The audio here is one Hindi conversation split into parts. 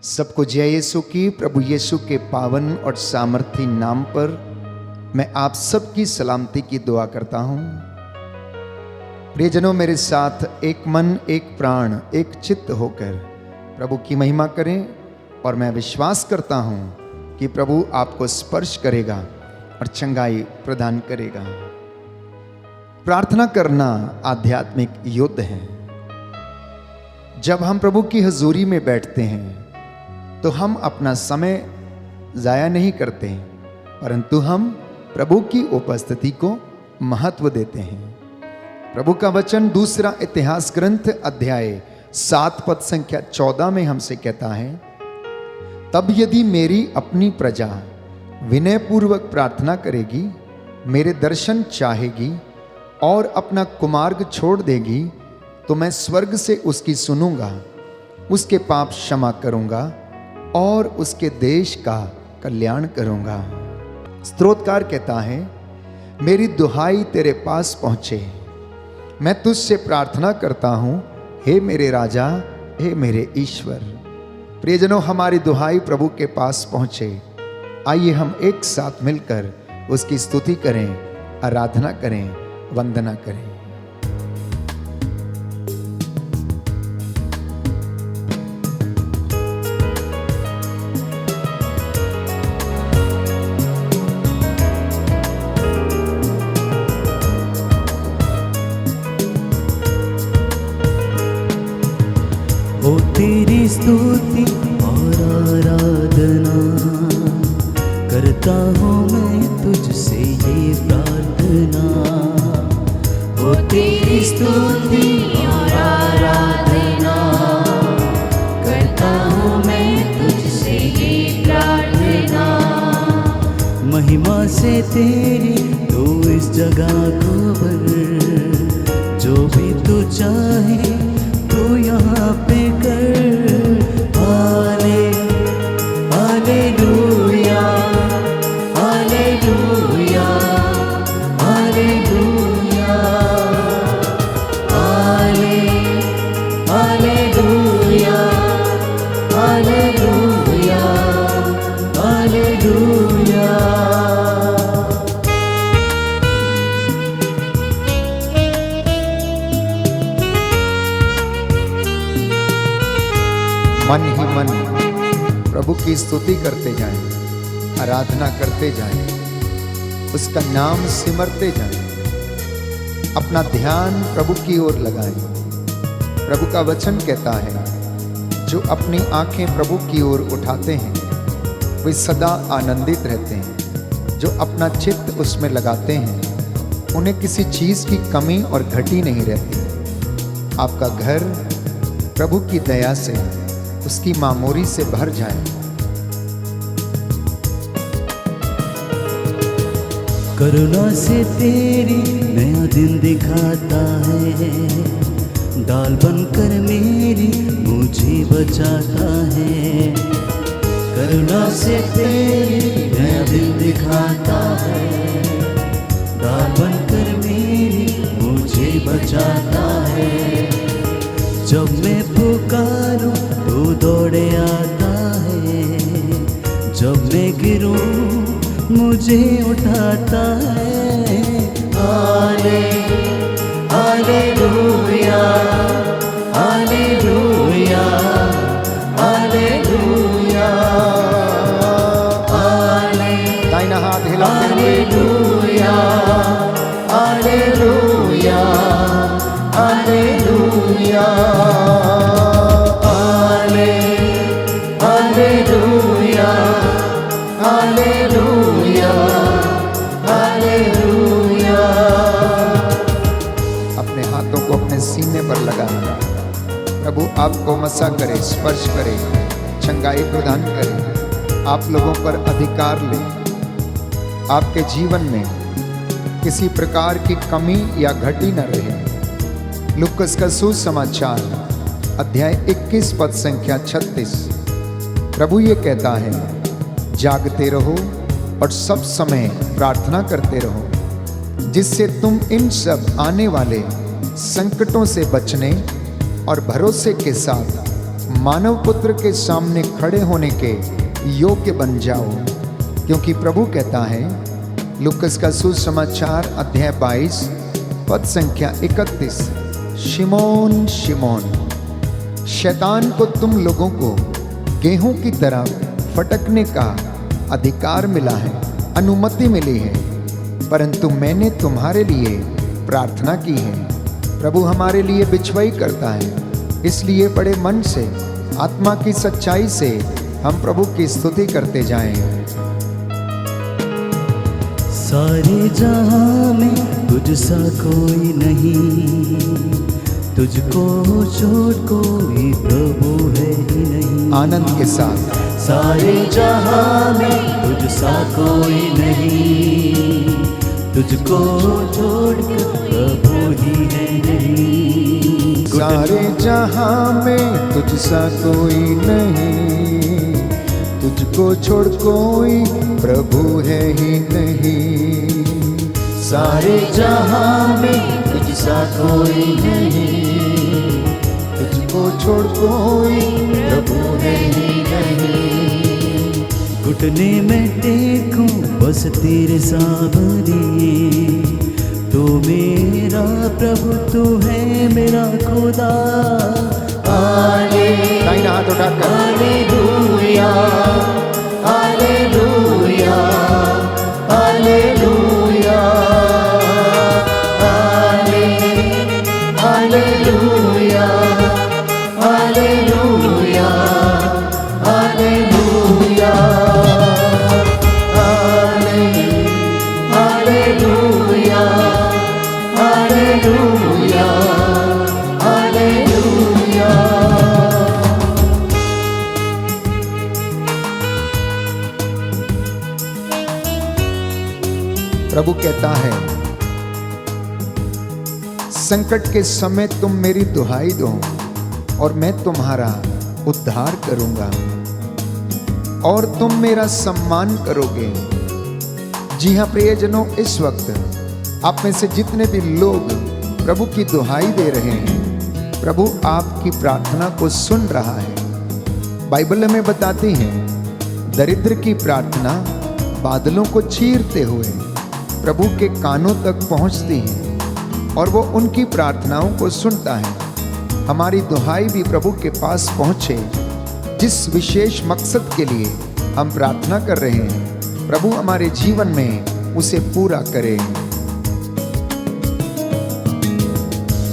सबको जय यीशु की। प्रभु यीशु के पावन और सामर्थी नाम पर मैं आप सबकी सलामती की दुआ करता हूँ। प्रियजनों, मेरे साथ एक मन, एक प्राण, एक चित्त होकर प्रभु की महिमा करें और मैं विश्वास करता हूँ कि प्रभु आपको स्पर्श करेगा और चंगाई प्रदान करेगा। प्रार्थना करना आध्यात्मिक युद्ध है। जब हम प्रभु की हजूरी में बैठते हैं तो हम अपना समय ज़ाया नहीं करते, परंतु हम प्रभु की उपस्थिति को महत्व देते हैं। प्रभु का वचन दूसरा इतिहास ग्रंथ अध्याय 7 पद संख्या 14 में हमसे कहता है, तब यदि मेरी अपनी प्रजा विनय पूर्वक प्रार्थना करेगी, मेरे दर्शन चाहेगी और अपना कुमार्ग छोड़ देगी, तो मैं स्वर्ग से उसकी सुनूंगा, उसके पाप क्षमा करूंगा और उसके देश का कल्याण करूंगा। स्तोत्रकार कहता है, मेरी दुहाई तेरे पास पहुंचे, मैं तुझसे प्रार्थना करता हूं, हे मेरे राजा, हे मेरे ईश्वर। प्रियजनों, हमारी दुहाई प्रभु के पास पहुंचे। आइए हम एक साथ मिलकर उसकी स्तुति करें, आराधना करें, वंदना करें। हो तेरी स्तुति और आराधना करता हूँ मैं तुझसे ये प्रार्थना। हो तेरी स्तुति और आराधना करता हूँ मैं तुझसे ये प्रार्थना। महिमा से तेरी तू इस जगह को भर, जो भी तू चाहे तू यहाँ पे कर। Hallelujah, hallelujah, hallelujah, hallelujah, hallelujah, hallelujah. मन ही मन प्रभु की स्तुति करते जाएं, आराधना करते जाएं, उसका नाम सिमरते जाएं, अपना ध्यान प्रभु की ओर लगाएं। प्रभु का वचन कहता है, जो अपनी आंखें प्रभु की ओर उठाते हैं वे सदा आनंदित रहते हैं। जो अपना चित्त उसमें लगाते हैं उन्हें किसी चीज़ की कमी और घटी नहीं रहती। आपका घर प्रभु की दया से, उसकी मामूरी से भर जाए। करुणा से तेरी नया दिन दिखाता है, डाल बनकर मेरी मुझे बचाता है। करुणा से तेरी नया दिन दिखाता है, डाल बनकर मेरी मुझे बचाता है। जब मैं पुकारूं तू दौड़े आता है, जब मैं गिरूं मुझे उठाता है। हालेलुया, हालेलुया, हालेलुया, दाहिना हाथ हिलाते हुए hallelujah, hallelujah, hallelujah, hallelujah, hallelujah, hallelujah. अपने हाथों को अपने सीने पर लगाना। प्रभु आपको मसा करे, स्पर्श करे, चंगाई प्रदान करे, आप लोगों पर अधिकार ले। आपके जीवन में किसी प्रकार की कमी या घटी न रहे। लूकास का सुसमाचार अध्याय 21 पद संख्या 36। प्रभु ये कहता है, जागते रहो और सब समय प्रार्थना करते रहो, जिससे तुम इन सब आने वाले संकटों से बचने और भरोसे के साथ मानव पुत्र के सामने खड़े होने के योग्य बन जाओ, क्योंकि प्रभु कहता है, लूकस का सुसमाचार अध्याय 22 पद संख्या 31, शिमोन शिमोन, शैतान को तुम लोगों को गेहूं की तरह फटकने का अधिकार मिला है, अनुमति मिली है, परंतु मैंने तुम्हारे लिए प्रार्थना की है। प्रभु हमारे लिए बिछवाई करता है, इसलिए बड़े मन से आत्मा की सच्चाई से हम प्रभु की स्तुति करते जाएं। सारे जहां में तुझ सा कोई नहीं, तुझको छोड़ कोई प्रभु है ही नहीं। आनंद के साथ सारे जहां में तुझ सा कोई नहीं, तुझको छोड़ प्रभु ही है नहीं। सारे जहां में तुझ सा कोई नहीं, तुझको छोड़ कोई प्रभु है ही नहीं। सारे जहां में तुझ सा कोई नहीं, तुझको छोड़ कोई प्रभु है ही नहीं। घुटने में टेकूं बस तेरे सामने, तू मेरा प्रभु, तू है मेरा खुदा। दाहिना हाथ उठाकर hallelujah, hallelujah, hallelujah, hallelujah, hallelujah, hallelujah, hallelujah, hallelujah, hallelujah. प्रभु कहता है, संकट के समय तुम मेरी दुहाई दो और मैं तुम्हारा उद्धार करूंगा और तुम मेरा सम्मान करोगे। जी हाँ प्रियजनों, इस वक्त आप में से जितने भी लोग प्रभु की दुहाई दे रहे हैं, प्रभु आपकी प्रार्थना को सुन रहा है। बाइबल हमें बताती है, दरिद्र की प्रार्थना बादलों को चीरते हुए प्रभु के कानों तक पहुंचती है और वो उनकी प्रार्थनाओं को सुनता है। हमारी दुहाई भी प्रभु के पास पहुंचे, जिस विशेष मकसद के लिए हम प्रार्थना कर रहे हैं, प्रभु हमारे जीवन में उसे पूरा करे।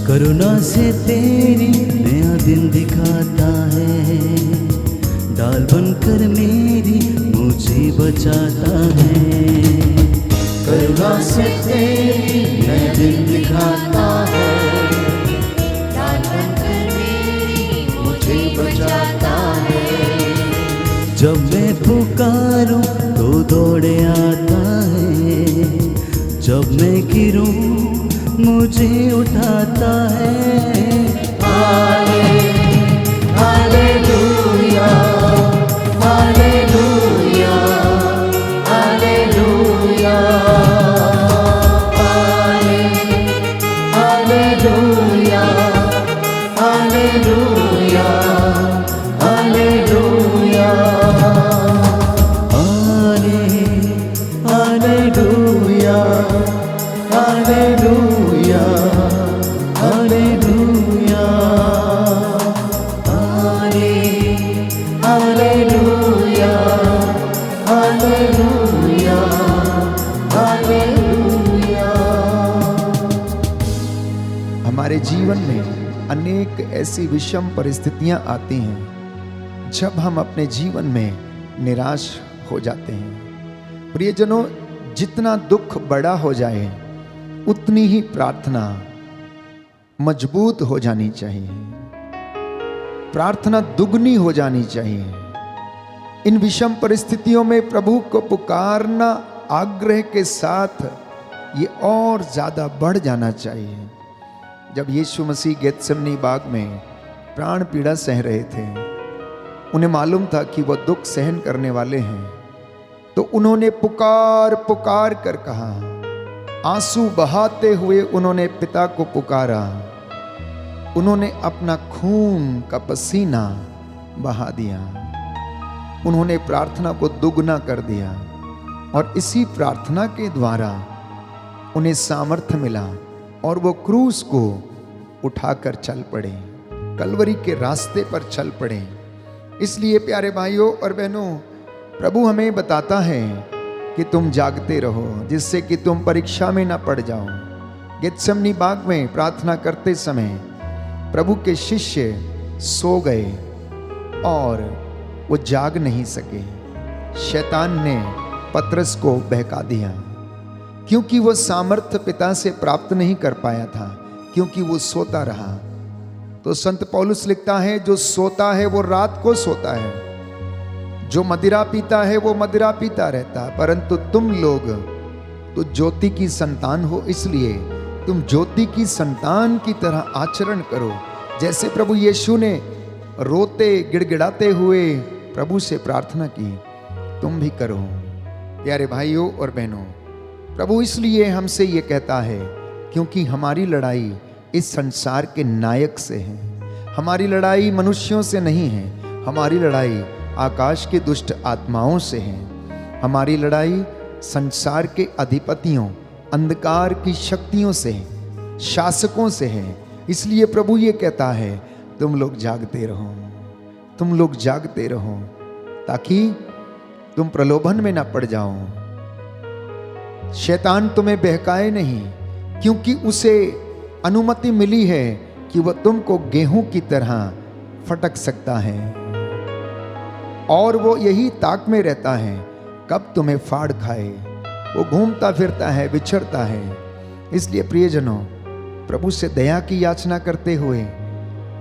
करुणा से तेरी नया दिन दिखाता है, डाल बनकर मेरी मुझे बचाता है। करुणा से तेरी नया दिन दिखाता है, डाल बनकर मेरी मुझे बचाता है। जब मैं पुकारूं तो दौड़े आता है, जब मैं गिरूं मुझे उठाता है। Hallelujah, hallelujah, hallelujah, hallelujah, hallelujah, hallelujah, hallelujah, hallelujah, hallelujah, hallelujah, hallelujah, hallelujah. हमारे जीवन में अनेक ऐसी विषम परिस्थितियां आती हैं जब हम अपने जीवन में निराश हो जाते हैं। प्रियजनों, जितना दुख बड़ा हो जाए उतनी ही प्रार्थना मजबूत हो जानी चाहिए, प्रार्थना दुगनी हो जानी चाहिए। इन विषम परिस्थितियों में प्रभु को पुकारना आग्रह के साथ ये और ज्यादा बढ़ जाना चाहिए। जब यीशु मसीह गेत्सेमनी बाग में प्राण पीड़ा सह रहे थे, उन्हें मालूम था कि वह दुख सहन करने वाले हैं, तो उन्होंने पुकार पुकार कर कहा, आंसू बहाते हुए उन्होंने पिता को पुकारा। उन्होंने अपना खून का पसीना बहा दिया। उन्होंने प्रार्थना को दुगना कर दिया और इसी प्रार्थना के द्वारा उन्हें सामर्थ्य मिला और वो क्रूस को उठाकर चल पड़े, कलवरी के रास्ते पर चल पड़े। इसलिए प्यारे भाइयों और बहनों, प्रभु हमें बताता है कि तुम जागते रहो, जिससे कि तुम परीक्षा में ना पड़ जाओ। गेत्सेमनी बाग में प्रार्थना करते समय प्रभु के शिष्य सो गए और वो जाग नहीं सके। शैतान ने पतरस को बहका दिया, क्योंकि वो सामर्थ्य पिता से प्राप्त नहीं कर पाया था, क्योंकि वो सोता रहा। तो संत पौलुस लिखता है, जो सोता है वो रात को सोता है, जो मदिरा पीता है वो मदिरा पीता रहता। परंतु तुम लोग तो ज्योति की संतान हो, इसलिए तुम ज्योति की संतान की तरह आचरण करो। जैसे प्रभु यीशु ने रोते गिड़गिड़ाते हुए प्रभु से प्रार्थना की, तुम भी करो। प्यारे भाइयों और बहनों, प्रभु इसलिए हमसे ये कहता है क्योंकि हमारी लड़ाई इस संसार के नायक से है। हमारी लड़ाई मनुष्यों से नहीं है, हमारी लड़ाई आकाश की दुष्ट आत्माओं से है। हमारी लड़ाई संसार के अधिपतियों, अंधकार की शक्तियों से, शासकों से है। इसलिए प्रभु ये कहता है, तुम लोग जागते रहो, तुम लोग जागते रहो, ताकि तुम प्रलोभन में ना पड़ जाओ। शैतान तुम्हें बहकाए नहीं, क्योंकि उसे अनुमति मिली है कि वह तुमको गेहूं की तरह फटक सकता है, और वो यही ताक में रहता है कब तुम्हें फाड़ खाए। वो घूमता फिरता है, विचरता है। इसलिए प्रियजनों, प्रभु से दया की याचना करते हुए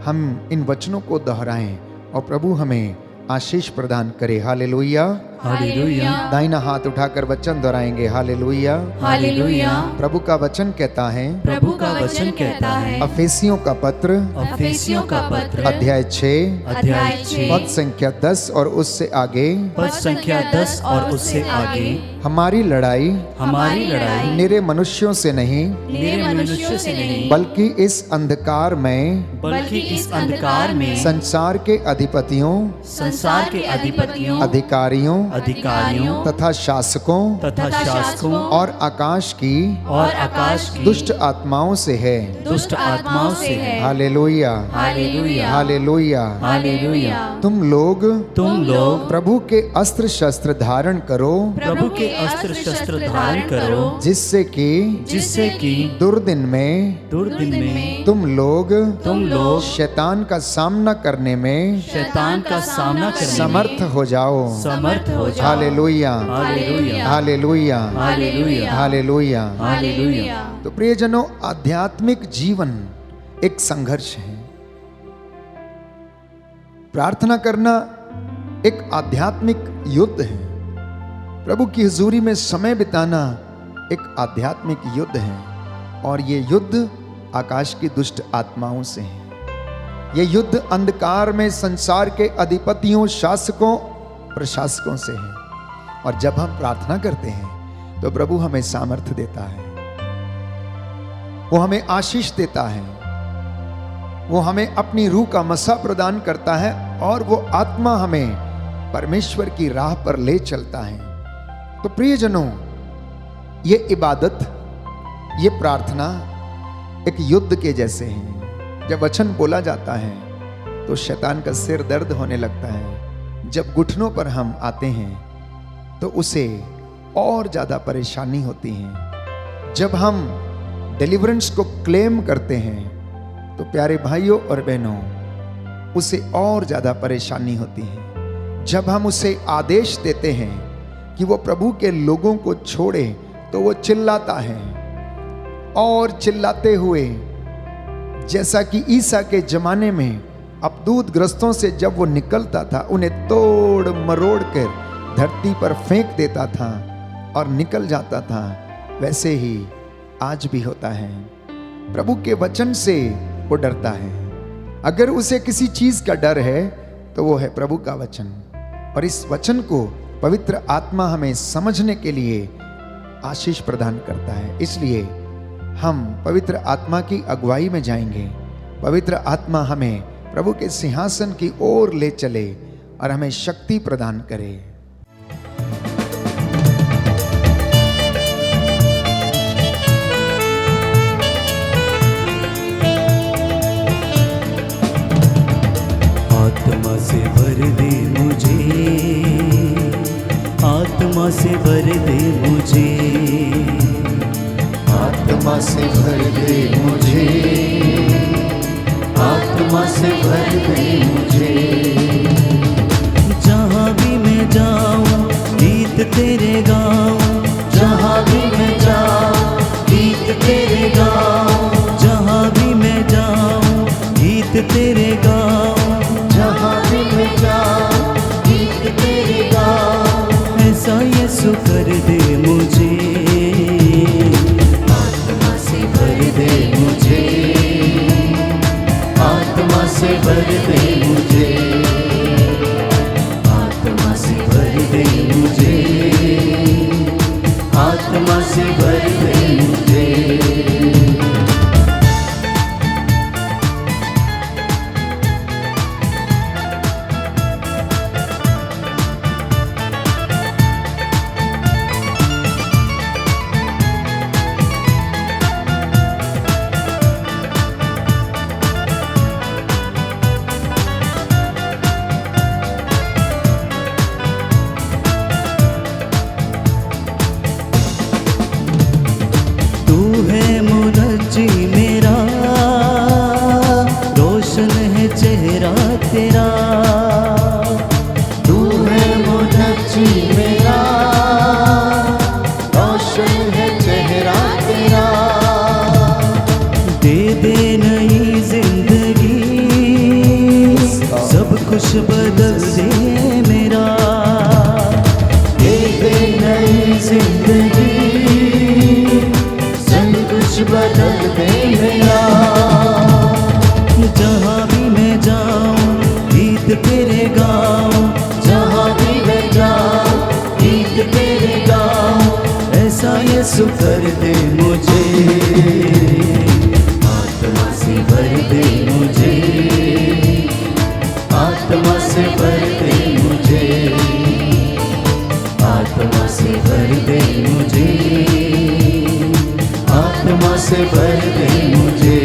हम इन वचनों को दोहराएं और प्रभु हमें आशीष प्रदान करे। हालेलुया, हालेलुया, दाहिना हाथ उठाकर वचन दोहराएंगे। Hallelujah, hallelujah. प्रभु का वचन कहता है, प्रभु का वचन कहता है, अफेसियों का पत्र अफेसियों का पत्र अध्याय 6 अध्याय 6 पद संख्या 10 और उससे आगे, पद संख्या 10 और उससे आगे, हमारी लड़ाई हमारी लड़ाई निरे मनुष्यों से नहीं, निरे मनुष्य से नहीं, बल्कि इस अंधकार में, बल्कि इस अंधकार में संसार के अधिपतियों, संसार के अधिपतियों, अधिकारियों अधिकारियों तथा शासकों तथा शासकों और आकाश की दुष्ट आत्माओं से है। दुष्ट आत्माओं से है। Hallelujah, hallelujah, hallelujah, hallelujah. तुम लोग प्रभु के अस्त्र शस्त्र धारण करो, प्रभु के अस्त्र शस्त्र धारण करो, जिससे कि दुर्दिन में तुम लोग शैतान का सामना करने में शैतान का सामना करने समर्थ हो जाओ। Hallelujah, hallelujah, hallelujah, hallelujah, hallelujah. Hallelujah. तो प्रियजनों, आध्यात्मिक जीवन एक संघर्ष है। प्रार्थना करना एक आध्यात्मिक युद्ध है। प्रभु की हुजूरी में समय बिताना एक आध्यात्मिक युद्ध है, और ये युद्ध आकाश की दुष्ट आत्माओं से है। ये युद्ध अंधकार में संसार के अधिपतियों, शासकों, प्रशासकों से है। और जब हम प्रार्थना करते हैं तो प्रभु हमें सामर्थ्य देता है, वो हमें आशीष देता है, वो हमें अपनी रूह का मसा प्रदान करता है, और वो आत्मा हमें परमेश्वर की राह पर ले चलता है। तो प्रियजनों, ये इबादत, ये प्रार्थना एक युद्ध के जैसे है। जब वचन बोला जाता है तो शैतान का सिर दर्द होने लगता है। जब घुटनों पर हम आते हैं तो उसे और ज़्यादा परेशानी होती है। जब हम डिलीवरेंस को क्लेम करते हैं तो प्यारे भाइयों और बहनों, उसे और ज़्यादा परेशानी होती है। जब हम उसे आदेश देते हैं कि वो प्रभु के लोगों को छोड़े तो वो चिल्लाता है, और चिल्लाते हुए, जैसा कि ईसा के ज़माने में अपदूत ग्रस्तों से जब वो निकलता था, उन्हें तोड़ मरोड़ कर धरती पर फेंक देता था और निकल जाता था, वैसे ही आज भी होता है। प्रभु के वचन से वो डरता है। अगर उसे किसी चीज का डर है तो वो है प्रभु का वचन, और इस वचन को पवित्र आत्मा हमें समझने के लिए आशीष प्रदान करता है। इसलिए हम पवित्र आत्मा की अगुवाई में जाएंगे। पवित्र आत्मा हमें प्रभु के सिंहासन की ओर ले चले और हमें शक्ति प्रदान करे। आत्मा से भर दे मुझे, आत्मा से भर दे मुझे, आत्मा से भर दे मुझे, आत्मा से भर दे मुझे। जहाँ भी मैं जाऊँ गीत तेरे गाऊँ, जहाँ भी मैं जाऊँ गीत तेरे गाऊँ, जहाँ भी मैं जाऊँ गीत तेरे गाऊँ, जहाँ भी मैं जाऊँ गीत तेरे गाऊँ। ऐसा यीशु कर दे मुझे, आत्मा से भर दे मुझे, आत्मा से भर दे मुझे, आत्मा से भर दे मुझे, आत्मा से भर दे मुझे। मेरा रोशन है चेहरा तेरा, तू है मुनज्जी मेरा, रोशन है चेहरा तेरा। दे दे नई जिंदगी, सब कुछ बदल दे मेरा, दे दे नई जिंदगी, कुछ बदल दे मेरा। जहाँ भी मैं जाऊँ गीत तेरे गाऊँ, जहाँ भी मैं जाऊँ गीत तेरे गाऊँ। ऐसा यीशु कर दे मुझे, आत्मा से भर दे मुझे, आत्मा से भर दे मुझे, आत्मा से भर दे मुझे, आत्मा से भर दे मुझे।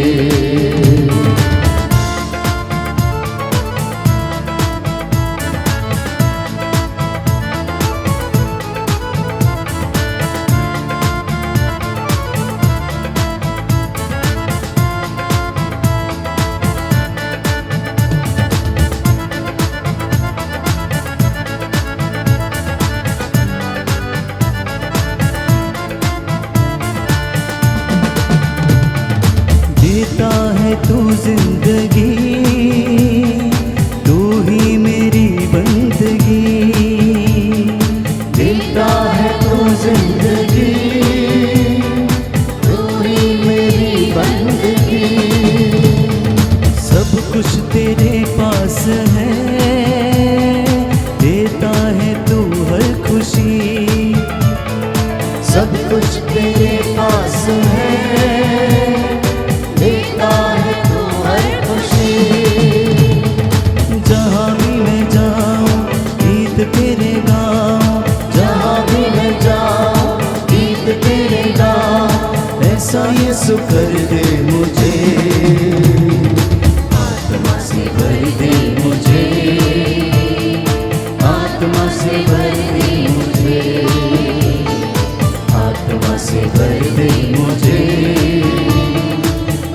देता है तू जिंदगी, तू ही मेरी बंदगी, देता है तू जिंदगी, तू ही मेरी बंदगी। सब कुछ तेरे पास है, देता है तू हर खुशी, सब कुछ तेरे पास है, देता है तू हर खुशी। जहाँ भी मैं जाऊँ गीत तेरे गाऊँ, जहाँ भी मैं जाऊँ गीत तेरे गाऊँ। ऐसा यीशु कर दे मुझे, आत्मा से भर दे मुझे, आत्मा से भर दे मुझे, आत्मा से भर दे मुझे,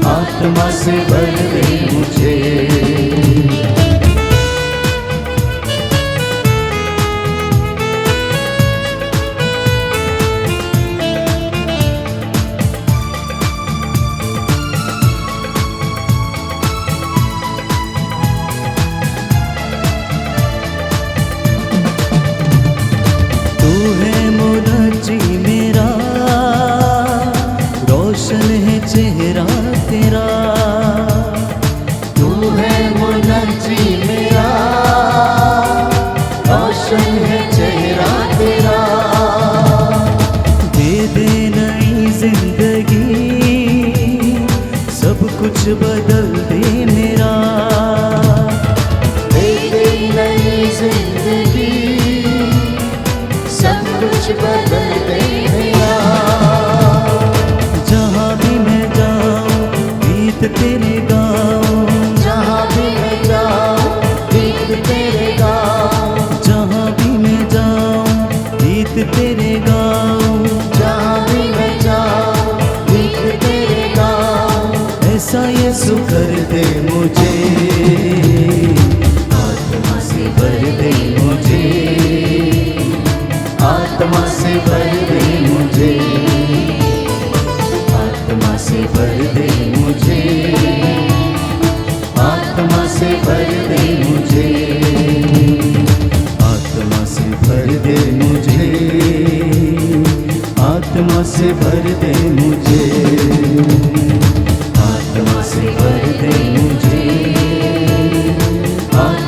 आत्मा से भर दे मुझे। तू है मुनज्जी मेरा, रोशन है चेहरा तेरा,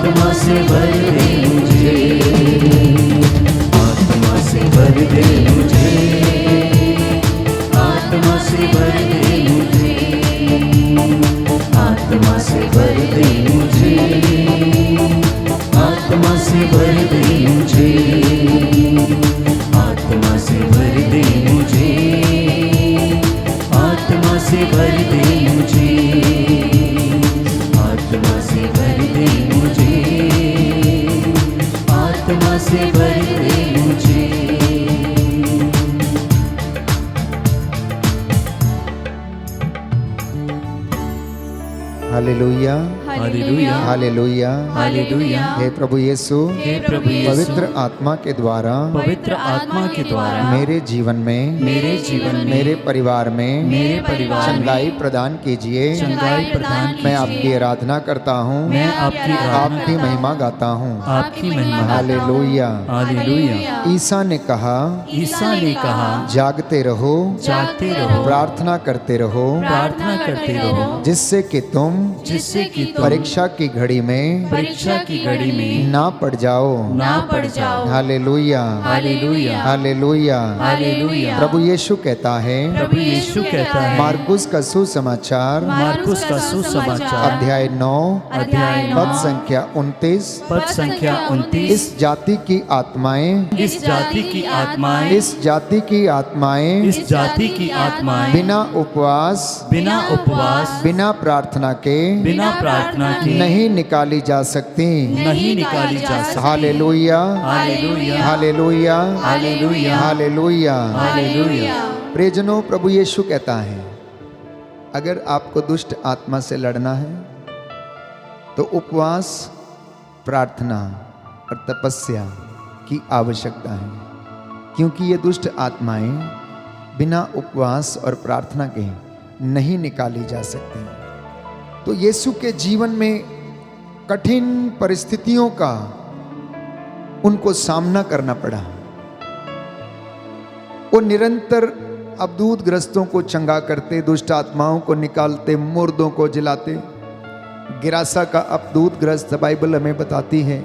आत्मा से भर दे मुझे, आत्मा से भर दे मुझे, आत्मा से भर दे मुझे, आत्मा से भर दे मुझे, आत्मा से भर दे मुझे, आत्मा से भर दे मुझे, आत्मा से भर दे मुझे, आत्मा से भर दे मुझे, आत्मा से भर दे मुझे। Hallelujah, hallelujah, hallelujah, hallelujah. हे प्रभु यीशु, हे प्रभु यीशु, पवित्र आत्मा के द्वारा पवित्र आत्मा के द्वारा मेरे जीवन में, मेरे जीवन में, मेरे परिवार में, मेरे परिवार में चंगाई प्रदान कीजिए। चंगाई प्रदान मैं आपकी आराधना करता हूँ, मैं आपकी आपकी महिमा गाता हूँ। आपकी महिमा। Hallelujah, hallelujah. ईसा ने कहा, ईसा ने कहा, जागते रहो, जागते रहो, प्रार्थना करते रहो, प्रार्थना करते रहो, जिससे कि तुम जिससे कि तुम परीक्षा की घड़ी में परीक्षा की घड़ी में ना पड़ जाओ। ना पड़ जाओ। Hallelujah, hallelujah, hallelujah. हालेलुया। प्रभु यीशु कहता है, प्रभु यीशु कहता है, मार्कुस का सुसमाचार मार्कुस का सुसमाचार अध्याय 9 अध्याय 9 पद संख्या 29, पद संख्या 29। इस जाति की आत्माएं, इस जाति की आत्माएं, इस जाति की आत्माएं इस जाति की आत्माएं बिना उपवास, बिना उपवास, बिना प्रार्थना के बिना प्रार्थना के नहीं निकाली जा सकती। नहीं निकाली जा सकती। Hallelujah, hallelujah, hallelujah, hallelujah, hallelujah. Hallelujah. प्रियजनों, प्रभु यीशु कहता है, अगर आपको दुष्ट आत्मा से लड़ना है तो उपवास, प्रार्थना और तपस्या की आवश्यकता है, क्योंकि ये दुष्ट आत्माएं बिना उपवास और प्रार्थना के नहीं निकाली जा सकती। तो यीशु के जीवन में कठिन परिस्थितियों का उनको सामना करना पड़ा। वो निरंतर अबदूत ग्रस्तों को चंगा करते, दुष्ट आत्माओं को निकालते, मुर्दों को जिलाते। गिरासा का अबदूत ग्रस्त बाइबल हमें बताती है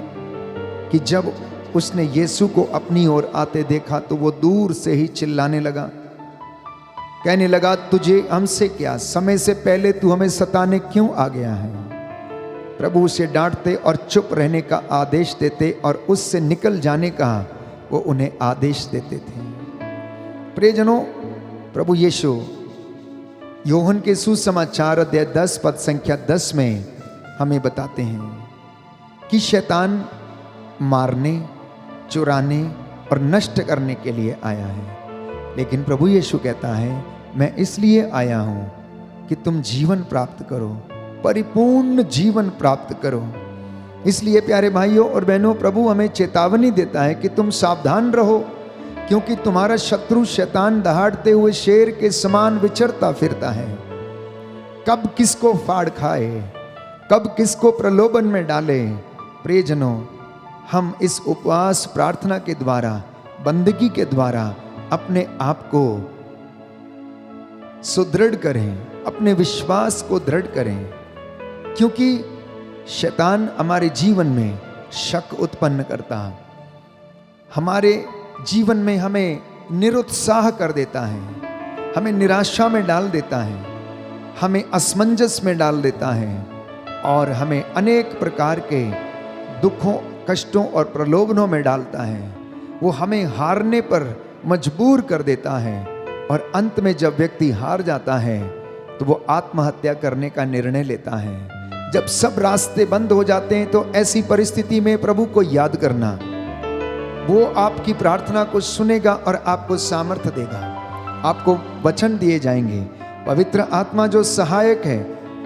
कि जब उसने यीशु को अपनी ओर आते देखा तो वो दूर से ही चिल्लाने लगा, कहने लगा, तुझे हमसे क्या, समय से पहले तू हमें सताने क्यों आ गया है। प्रभु उसे डांटते और चुप रहने का आदेश देते और उससे निकल जाने का वो उन्हें आदेश देते थे। प्रियजनों, प्रभु यीशु योहन के सुसमाचार अध्याय 10 पद संख्या 10 में हमें बताते हैं कि शैतान मारने, चुराने और नष्ट करने के लिए आया है, लेकिन प्रभु यीशु कहता है, मैं इसलिए आया हूं कि तुम जीवन प्राप्त करो, परिपूर्ण जीवन प्राप्त करो। इसलिए प्यारे भाइयों और बहनों, प्रभु हमें चेतावनी देता है कि तुम सावधान रहो, क्योंकि तुम्हारा शत्रु शैतान दहाड़ते हुए शेर के समान विचरता फिरता है। कब किसको फाड़ खाए, कब किसको प्रलोभन में डाले। प्रियजनों, हम इस उपवास प्रार्थना के द्वारा, बंदगी के द्वारा अपने आप को सुदृढ़ करें, अपने विश्वास को दृढ़ करें, क्योंकि शैतान हमारे जीवन में शक उत्पन्न करता, हमारे जीवन में हमें निरुत्साह कर देता है, हमें निराशा में डाल देता है, हमें असमंजस में डाल देता है और हमें अनेक प्रकार के दुखों, कष्टों और प्रलोभनों में डालता है। वो हमें हारने पर मजबूर कर देता है और अंत में जब व्यक्ति हार जाता है तो वो आत्महत्या करने का निर्णय लेता है। जब सब रास्ते बंद हो जाते हैं तो ऐसी परिस्थिति में प्रभु को याद करना, वो आपकी प्रार्थना को सुनेगा और आपको सामर्थ्य देगा, आपको वचन दिए जाएंगे। पवित्र आत्मा जो सहायक है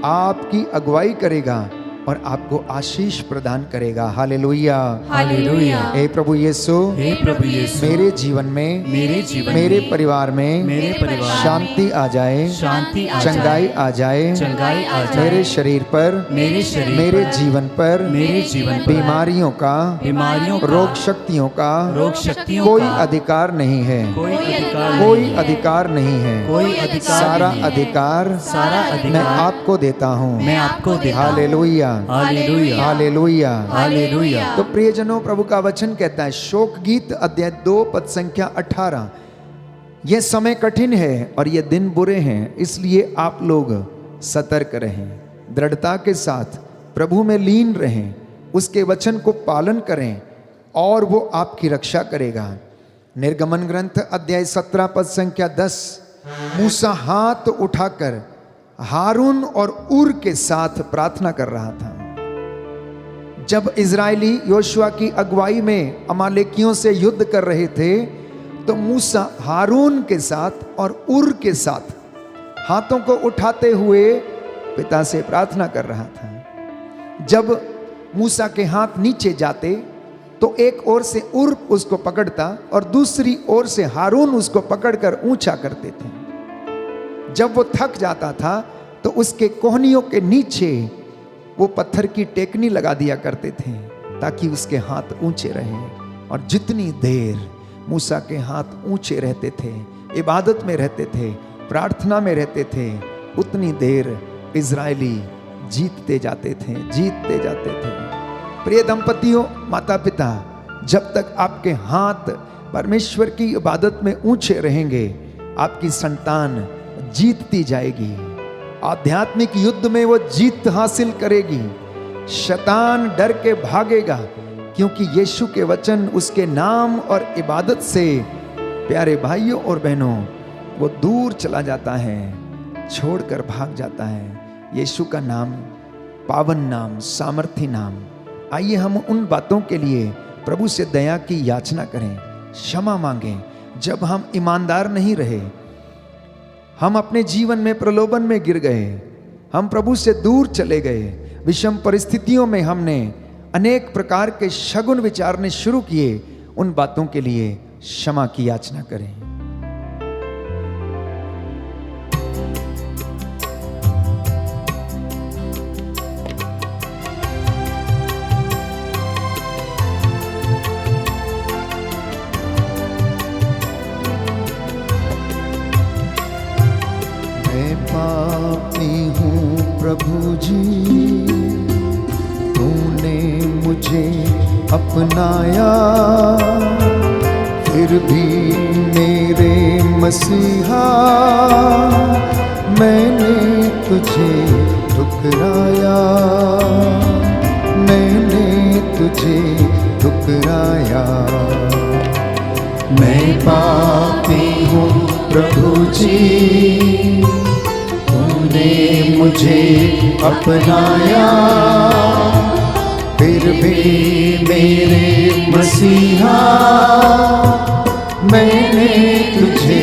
आपकी अगुवाई करेगा और आपको आशीष प्रदान करेगा। Hallelujah, hallelujah. हे प्रभु यीशु, हे प्रभु यीशु, मेरे जीवन में, मेरे जीवन मेरे में, परिवार में, मेरे परिवार में शांति आ जाए, शांति आ चंगाई आ जाए, चंगाई आ जाए, मेरे शरीर पर, मेरे शरीर मेरे पर, जीवन पर, मेरे जीवन पर बीमारियों का, बीमारियों का, रोग शक्तियों का, रोग शक्तियों कोई का अधिकार नहीं है, कोई अधिकार कोई नहीं है, अधिकार नहीं है। कोई अधिकार सारा नहीं है। अधिकार सारा मैं अधिकार आपको देता हूँ। मैं आपको देता हूँ। Hallelujah, hallelujah hallelujah. हालेलुया। तो प्रियजनों, प्रभु का वचन कहता है, शोक गीत अध्याय 2 पद संख्या 18, यह समय कठिन है और ये दिन बुरे हैं, इसलिए आप लोग सतर्क रहें, दृढ़ता के साथ प्रभु में लीन रहें, उसके वचन को पालन करें और वो आपकी रक्षा करेगा। निर्गमन ग्रंथ अध्याय 17 पद संख्या 10, मूसा हाथ उठाकर हारून और उर के साथ प्रार्थना कर रहा था। जब इजरायली योशुआ की अगुवाई में अमालेकियों से युद्ध कर रहे थे, तो मूसा हारून के साथ और उर के साथ हाथों को उठाते हुए पिता से प्रार्थना कर रहा था। जब मूसा के हाथ नीचे जाते तो एक ओर से उर उसको पकड़ता और दूसरी ओर से हारून उसको पकड़कर ऊंचा करते थे। जब वो थक जाता था तो उसके कोहनियों के नीचे वो पत्थर की टेकनी लगा दिया करते थे ताकि उसके हाथ ऊंचे रहें। और जितनी देर मूसा के हाथ ऊंचे रहते थे, इबादत में रहते थे, प्रार्थना में रहते थे, उतनी देर इजरायली जीतते जाते थे। प्रिय दंपतियों, माता पिता, जब तक आपके हाथ परमेश्वर की इबादत में ऊंचे रहेंगे, आपकी संतान जीतती जाएगी। आध्यात्मिक युद्ध में वो जीत हासिल करेगी। शैतान डर के भागेगा, क्योंकि यीशु के वचन, उसके नाम और इबादत से प्यारे भाइयों और बहनों वो दूर चला जाता है, छोड़कर भाग जाता है। यीशु का नाम पावन नाम, सामर्थी नाम। आइए हम उन बातों के लिए प्रभु से दया की याचना करें, क्षमा मांगें। जब हम ईमानदार नहीं रहे, हम अपने जीवन में प्रलोभन में गिर गए, हम प्रभु से दूर चले गए, विषम परिस्थितियों में हमने अनेक प्रकार के शगुन विचारने शुरू किए, उन बातों के लिए क्षमा की याचना करें। पापी हूँ प्रभु जी, तूने मुझे अपनाया, फिर भी मेरे मसीहा मैंने तुझे ठुकराया, मैंने तुझे ठुकराया। मैं पापी हूँ प्रभु जी, तूने मुझे अपनाया, फिर भी मेरे मसीहा मैंने तुझे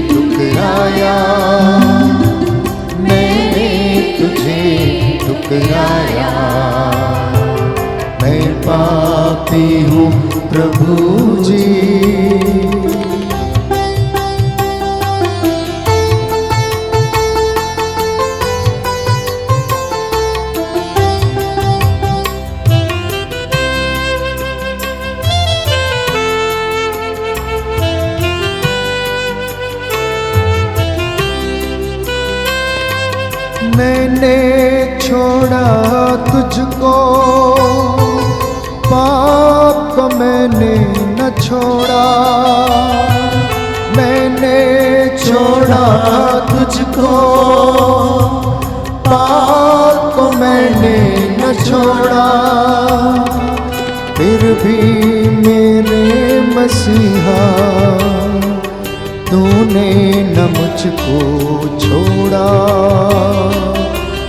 ठुकराया, मैंने तुझे ठुकराया। मैं पापी हूँ प्रभु जी। मैंने छोड़ा तुझको, पाप को मैंने न छोड़ा, मैंने छोड़ा तुझको, पाप को मैंने न छोड़ा, फिर भी मेरे मसीहा तूने न मुझको छोड़ा,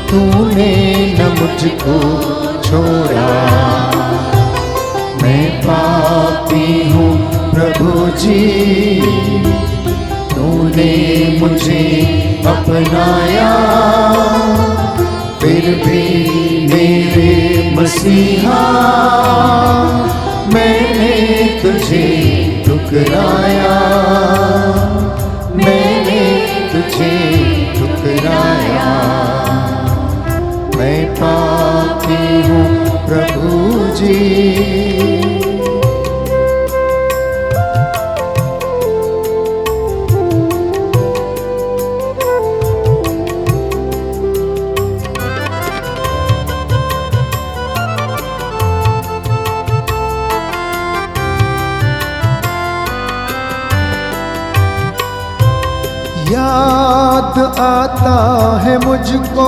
तूने न मुझको छोड़ा। मैं पापी हूँ प्रभु जी, तूने मुझे अपनाया, फिर भी मेरे मसीहा मैंने तुझे ठुकराया, मैंने तुझे ठुकराया। मैं पापी हूँ प्रभु जी। याद आता है मुझको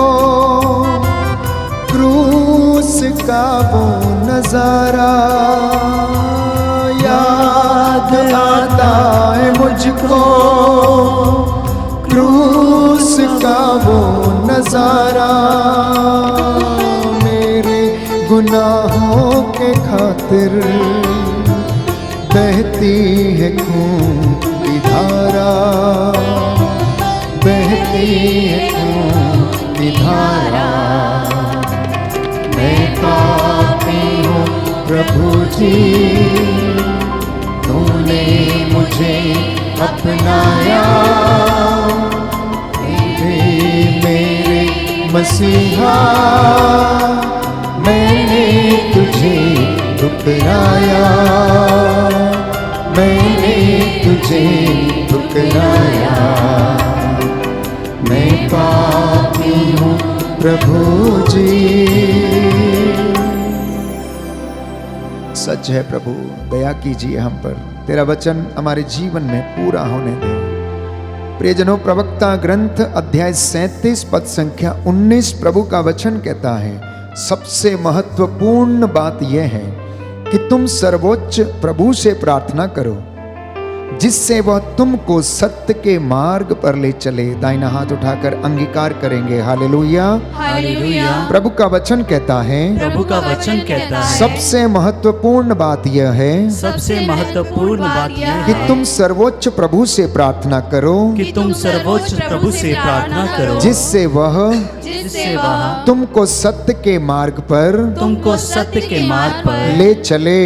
क्रूस का वो नजारा, याद आता है मुझको क्रूस का वो नजारा। मेरे गुनाहों के खातिर बहती है खून की धारा, बहती है खून की धारा। मैं पापी हूँ प्रभु जी, तूने मुझे अपनाया, मेरे मसीहा मैंने तुझे ठुकराया, मैंने तुझे ठुकराया। मैं पापी हूँ प्रभु जी। सच है प्रभु, दया कीजिए हम पर, तेरा वचन हमारे जीवन में पूरा होने दे। प्रियजनों, प्रवक्ता ग्रंथ अध्याय 37 पद संख्या 19 प्रभु का वचन कहता है, सबसे महत्वपूर्ण बात यह है कि तुम सर्वोच्च प्रभु से प्रार्थना करो, जिससे वह तुमको सत्य के मार्ग पर ले चले। दाहिना हाथ उठाकर अंगीकार करेंगे। Hallelujah, hallelujah. प्रभु का वचन कहता है, प्रभु का वचन कहता है, सबसे महत्वपूर्ण बात यह है सबसे महत्वपूर्ण बात यह कि है तुम सर्वोच्च प्रभु से प्रार्थना करो, कि तुम सर्वोच्च प्रभु से प्रार्थना करो, जिससे वह जिससे वह तुमको सत्य के मार्ग पर तुमको सत्य के मार्ग पर ले चले।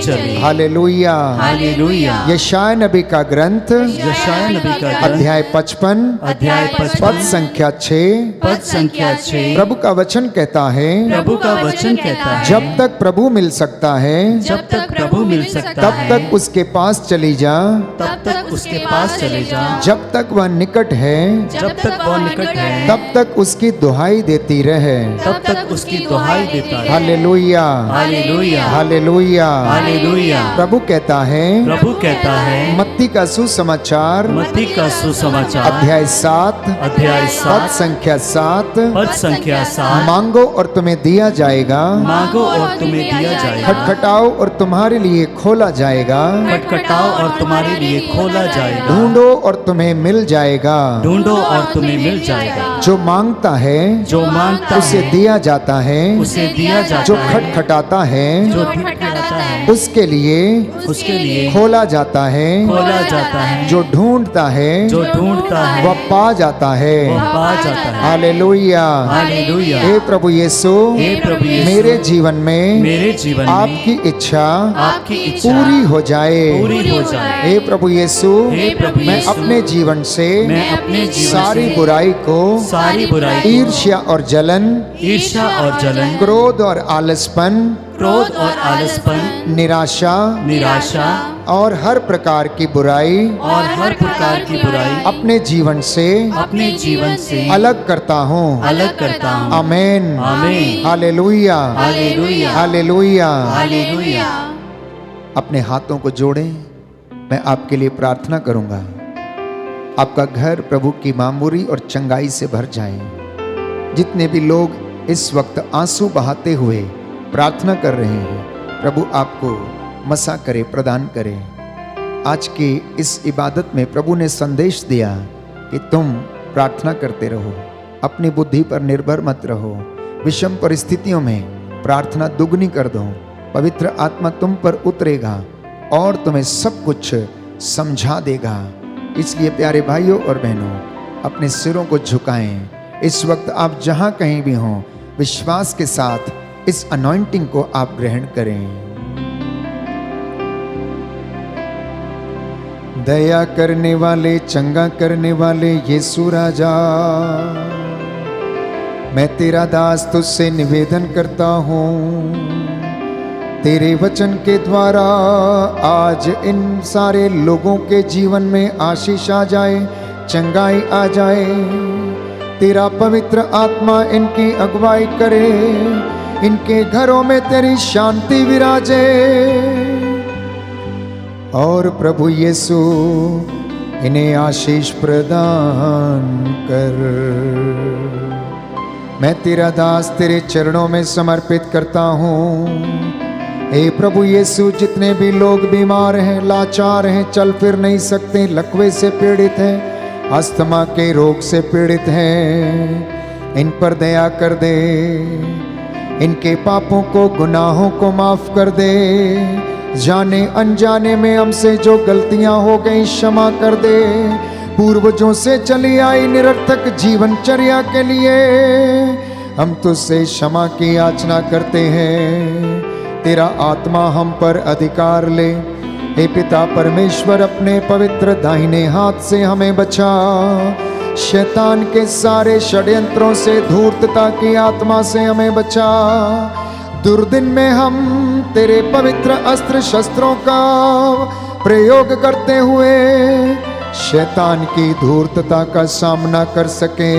चले। Hallelujah, hallelujah. यशाया नबी का ग्रंथ यशाया नबी का ग्रंथ अध्याय 55 अध्याय पद 55 संख्या 6 पद संख्या 6 प्रभु का वचन कहता है, प्रभु का वचन कहता है, जब तक प्रभु मिल सकता है जब तक प्रभु मिल सकता तब है, तक उसके पास चली जा, तब तक उसके पास चले जा, जब तक वह निकट है जब तक वह निकट है, तब तक उसकी दुहाई देती रहे। तब तक उसकी दुहाई देता है। Hallelujah, hallelujah, hallelujah. हालेलुया। प्रभु कहता है, प्रभु कहता है, मत्ती का सुसमाचार मत्ती का सुसमाचार अध्याय 7 अध्याय पद 7 संख्या 7, पद संख्या 7, मांगो और तुम्हें दिया जाएगा, मांगो और तुम्हें दिया जाएगा, खटखटाओ और तुम्हारे लिए खोला जाएगा, खटखटाओ और तुम्हारे लिए खोला जाएगा, ढूंढो और तुम्हें मिल जाएगा। ढूंढो और तुम्हें मिल जाएगा। जो मांगता है जो मांगता उसे है दिया जाता है, उसे दिया जाता जो है, खटखटाता है जो खटखटाता है उसके लिए उसके लिए खोला जाता है, खोला जाता है, जो ढूंढता है जो ढूंढता है वह पा जाता है। वह पा जाता है। Hallelujah, hallelujah. हे प्रभु यीशु, हे प्रभु यीशु, मेरे जीवन में मेरे जीवन में आपकी इच्छा आपकी इच्छा पूरी हो जाए। पूरी हो जाए। हे प्रभु यीशु, हे प्रभु मैं यीशु, अपने जीवन से मैं अपने जीवन सारी से बुराई को, सारी बुराई को, ईर्ष्या और जलन, ईर्ष्या और जलन, क्रोध और आलसपन, क्रोध और आलसपन, निराशा निराशा और हर प्रकार की बुराई और हर प्रकार की बुराई अपने जीवन से अपने जीवन से अलग करता हूँ। अलग करता हूँ। आमेन, आमीन। Hallelujah, hallelujah, hallelujah. हालेलुया। अपने हाथों को जोड़ें, मैं आपके लिए प्रार्थना करूंगा। आपका घर प्रभु की मामूरी और चंगाई से भर जाए। जितने भी लोग इस वक्त आंसू बहाते हुए प्रार्थना कर रहे हैं, प्रभु आपको मसा करे, प्रदान करे। आज की इस इबादत में प्रभु ने संदेश दिया कि तुम प्रार्थना करते रहो, अपनी बुद्धि पर निर्भर मत रहो, विषम परिस्थितियों में प्रार्थना दुगनी कर दो। पवित्र आत्मा तुम पर उतरेगा और तुम्हें सब कुछ समझा देगा। इसलिए प्यारे भाइयों और बहनों, अपने सिरों को झुकाएं। इस वक्त आप जहां कहीं भी हों, विश्वास के साथ इस अनॉइंटिंग को आप ग्रहण करें। दया करने वाले, चंगा करने वाले यीशु राजा, मैं तेरा दास तुझसे निवेदन करता हूँ, तेरे वचन के द्वारा आज इन सारे लोगों के जीवन में आशीष आ जाए, चंगाई आ जाए। तेरा पवित्र आत्मा इनकी अगुवाई करे, इनके घरों में तेरी शांति विराजे। और प्रभु यीशु, इन्हें आशीष प्रदान कर। मैं तेरा दास तेरे चरणों में समर्पित करता हूँ। हे प्रभु यीशु, जितने भी लोग बीमार हैं, लाचार हैं, चल फिर नहीं सकते, लकवे से पीड़ित हैं, अस्थमा के रोग से पीड़ित हैं, इन पर दया कर दे। इनके पापों को, गुनाहों को माफ कर दे। जाने अनजाने में हमसे जो गलतियां हो गई क्षमा कर दे। पूर्वजों से चली आई निरर्थक जीवनचर्या के लिए हम तुझसे क्षमा की याचना करते हैं। तेरा आत्मा हम पर अधिकार ले। हे पिता परमेश्वर, अपने पवित्र दाहिने हाथ से हमें बचा। शैतान के सारे षड्यंत्रों से, धूर्तता की आत्मा से हमें बचा। दुर्दिन में हम तेरे पवित्र अस्त्र शस्त्रों का प्रयोग करते हुए शैतान की धूर्तता का सामना कर सके।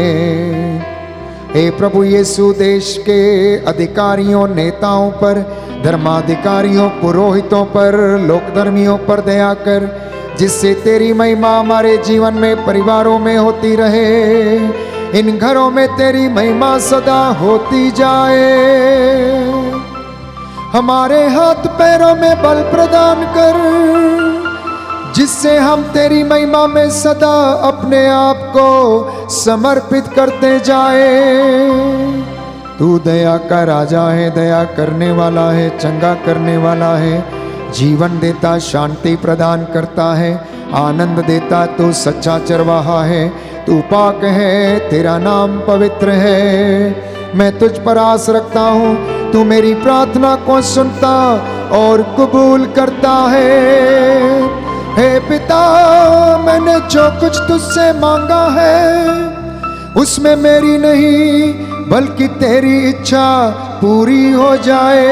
हे प्रभु यीशु, देश के अधिकारियों, नेताओं पर, धर्माधिकारियों, पुरोहितों पर, लोकधर्मियों पर दया कर, जिससे तेरी महिमा हमारे जीवन में, परिवारों में होती रहे। इन घरों में तेरी महिमा सदा होती जाए। हमारे हाथ पैरों में बल प्रदान कर, जिससे हम तेरी महिमा में सदा अपने आप को समर्पित करते जाए। तू दया का राजा है, दया करने वाला है, चंगा करने वाला है, जीवन देता, शांति प्रदान करता है, आनंद देता। तू सच्चा चरवाहा है, तू पाक है, तेरा नाम पवित्र है। मैं तुझ पर आस रखता हूँ, तू मेरी प्रार्थना को सुनता और कबूल करता है। हे पिता, मैंने जो कुछ तुझसे मांगा है उसमें मेरी नहीं बल्कि तेरी इच्छा पूरी हो जाए।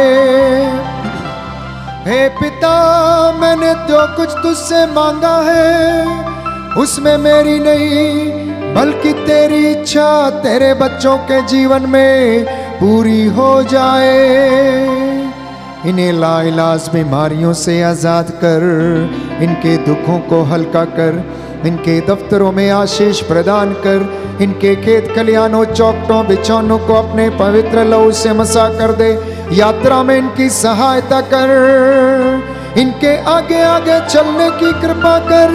हे पिता, मैंने जो कुछ तुझसे मांगा है उसमें मेरी नहीं बल्कि तेरी इच्छा तेरे बच्चों के जीवन में पूरी हो जाए। इन्हें लाइलाज बीमारियों से आज़ाद कर, इनके दुखों को हल्का कर, इनके दफ्तरों में आशीष प्रदान कर, इनके खेत खलियानों, चौखटों, बिछौनों को अपने पवित्र लहू से मसा कर दे। यात्रा में इनकी सहायता कर, इनके आगे आगे चलने की कृपा कर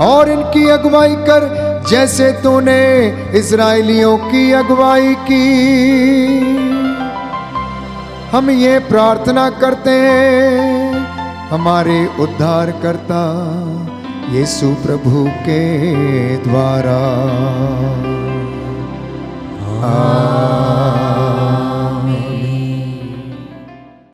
और इनकी अगुवाई कर, जैसे तूने इस्राएलियों की अगुवाई की। हम ये प्रार्थना करते हैं हमारे उद्धारकर्ता यीशु प्रभु के द्वारा।